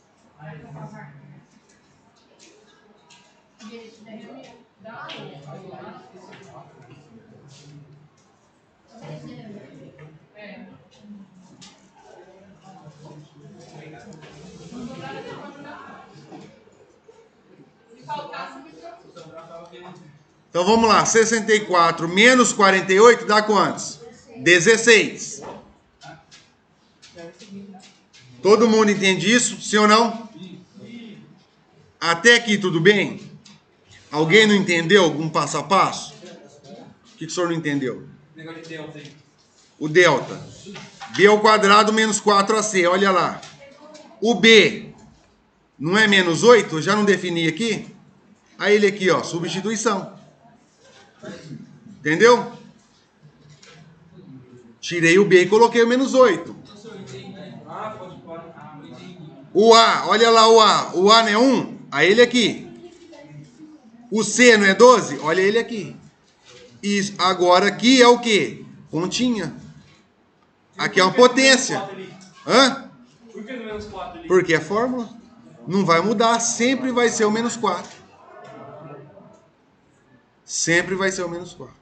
Então vamos lá, 64 menos 48 dá quantos? 16. Todo mundo entende isso? Sim ou não? Até aqui tudo bem? Alguém não entendeu algum passo a passo? O que o senhor não entendeu? Negócio de delta aí. O delta. B ao quadrado menos 4AC, olha lá. O B não é menos 8? Eu já não defini aqui? Aí ele aqui, ó, substituição. Entendeu? Tirei o B e coloquei o menos 8. O A, olha lá o A. O A não é 1? Aí ele aqui. O C não é 12? Olha ele aqui. E agora aqui é o quê? Continha. Aqui é uma potência. Hã? Por que no menos 4 ali? Porque é fórmula. Não vai mudar. Sempre vai ser o menos 4. Sempre vai ser o menos 4.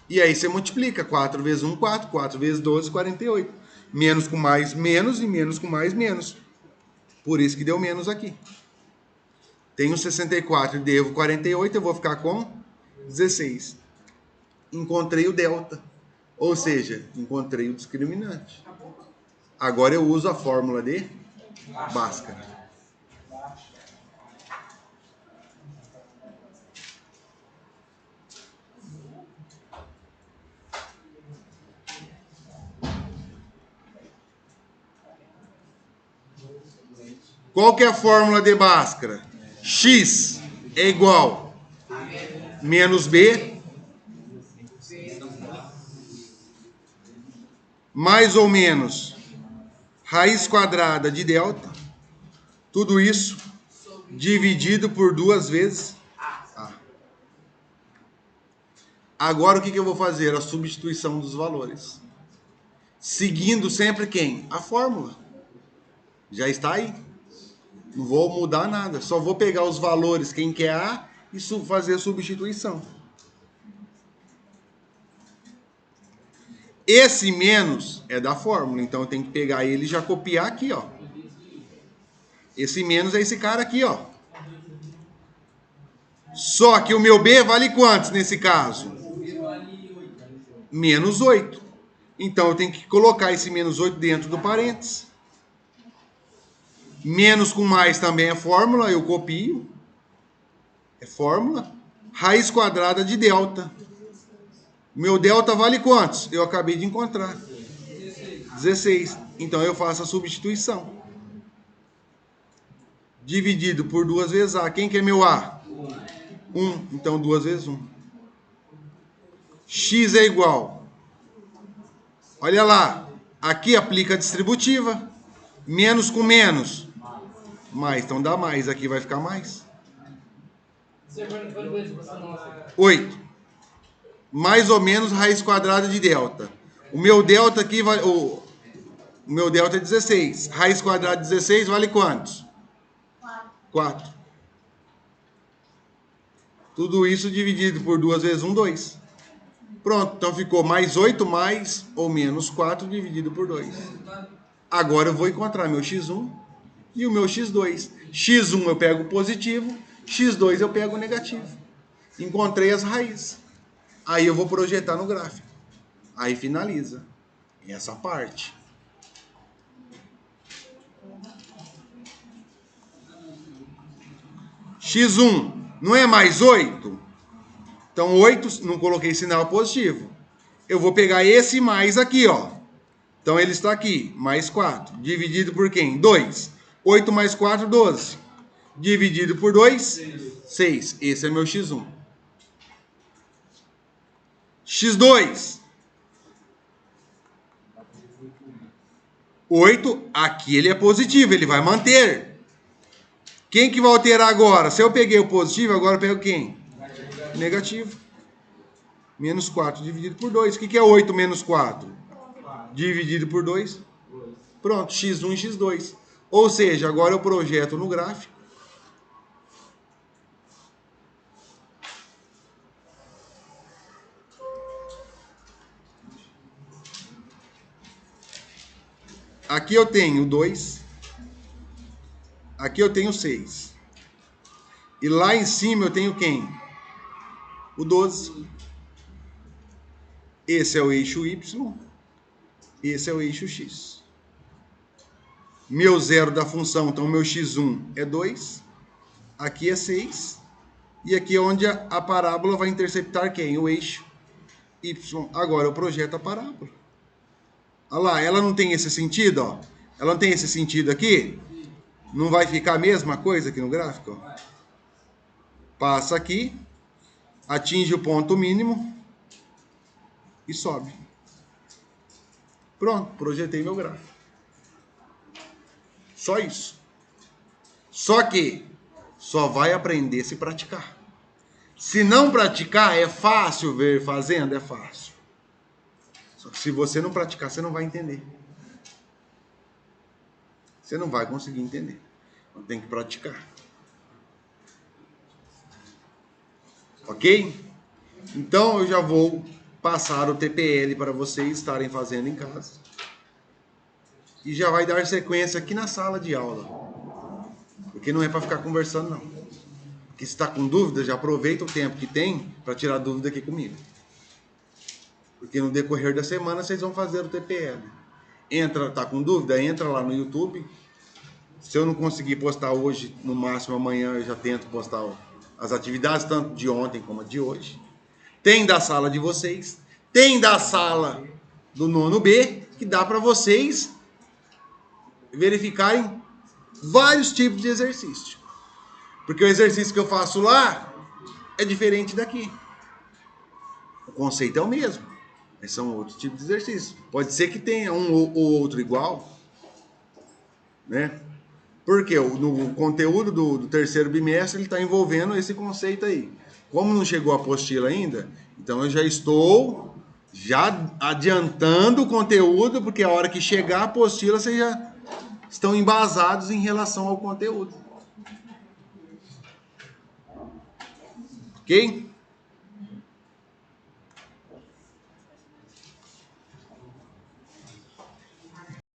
E aí você multiplica. 4 vezes 1, 4. 4 vezes 12, 48. Menos com mais, menos. E menos com mais, menos. Por isso que deu menos aqui. Tenho 64 e devo 48. Eu vou ficar com 16. Encontrei o delta. Ou seja, encontrei o discriminante. Agora eu uso a fórmula de Bhaskara. Qual que é a fórmula de Bhaskara? X é igual menos B mais ou menos raiz quadrada de delta, tudo isso dividido por 2 vezes A. Agora o que eu vou fazer? A substituição dos valores. Seguindo sempre quem? A fórmula. Já está aí. Não vou mudar nada. Só vou pegar os valores, quem quer A, e fazer a substituição. Esse menos é da fórmula, então eu tenho que pegar ele e já copiar aqui, ó. Esse menos é esse cara aqui, ó. Só que o meu B vale quantos nesse caso? Menos 8. Então eu tenho que colocar esse menos 8 dentro do parênteses. Menos com mais também é fórmula, eu copio. É fórmula. Raiz quadrada de delta. Meu delta vale quantos? Eu acabei de encontrar. 16. Então eu faço a substituição. Dividido por 2 vezes A. Quem que é meu A? 1. Então 2 vezes 1. X é igual. Olha lá. Aqui aplica a distributiva. Menos com menos. Mais. Então dá mais. Aqui vai ficar mais. 8. Mais ou menos raiz quadrada de delta. O meu delta aqui vai... O meu delta é 16. Raiz quadrada de 16 vale quantos? 4. Tudo isso dividido por 2 vezes 1, 2. Pronto, então ficou mais 8 mais ou menos 4 dividido por 2. Agora eu vou encontrar meu x1 e o meu x2. x1 eu pego o positivo, x2 eu pego o negativo. Encontrei as raízes. Aí eu vou projetar no gráfico. Aí finaliza essa parte. X1 não é mais 8? Então 8, não coloquei sinal positivo. Eu vou pegar esse mais aqui, ó. Então ele está aqui, mais 4. Dividido por quem? 2. 8 mais 4, 12. Dividido por 2, 6. Esse é meu X1. X2. 8, aqui ele é positivo, ele vai manter. Quem que vai alterar agora? Se eu peguei o positivo, agora eu pego quem? Negativo. Menos 4 dividido por 2. O que é 8 menos 4? Dividido por 2. Pronto, x1 e x2. Ou seja, agora eu projeto no gráfico. Aqui eu tenho 2. Aqui eu tenho 6. E lá em cima eu tenho quem? O 12. Esse é o eixo Y. Esse é o eixo X. Meu zero da função, então meu x1 é 2. Aqui é 6. E aqui é onde a parábola vai interceptar quem? O eixo Y. Agora eu projeto a parábola. Olha lá, ela não tem esse sentido, ó. Ela não tem esse sentido aqui? Não vai ficar a mesma coisa aqui no gráfico? Ó. Passa aqui, atinge o ponto mínimo e sobe. Pronto, projetei meu gráfico. Só isso. Só que Só vai aprender se praticar. Se não praticar, é fácil ver fazendo? É fácil. Só que se você não praticar, você não vai entender. Você não vai conseguir entender. Então tem que praticar. Ok? Então eu já vou passar o TPL para vocês estarem fazendo em casa. E já vai dar sequência aqui na sala de aula. Porque não é para ficar conversando, não. Porque se está com dúvida, já aproveita o tempo que tem para tirar dúvida aqui comigo. Porque no decorrer da semana vocês vão fazer o TPL. Tá com dúvida? Entra lá no YouTube. Se eu não conseguir postar hoje, no máximo amanhã eu já tento postar as atividades, tanto de ontem como a de hoje. Tem da sala de vocês. Tem da sala do nono B, que dá para vocês verificarem vários tipos de exercício. Porque o exercício que eu faço lá é diferente daqui. O conceito é o mesmo, mas são outros tipos de exercício. Pode ser que tenha um ou outro igual, né? Porque no conteúdo do terceiro bimestre ele está envolvendo esse conceito aí. Como não chegou a apostila ainda, então eu já estou adiantando o conteúdo, porque a hora que chegar a apostila vocês já estão embasados em relação ao conteúdo. Ok?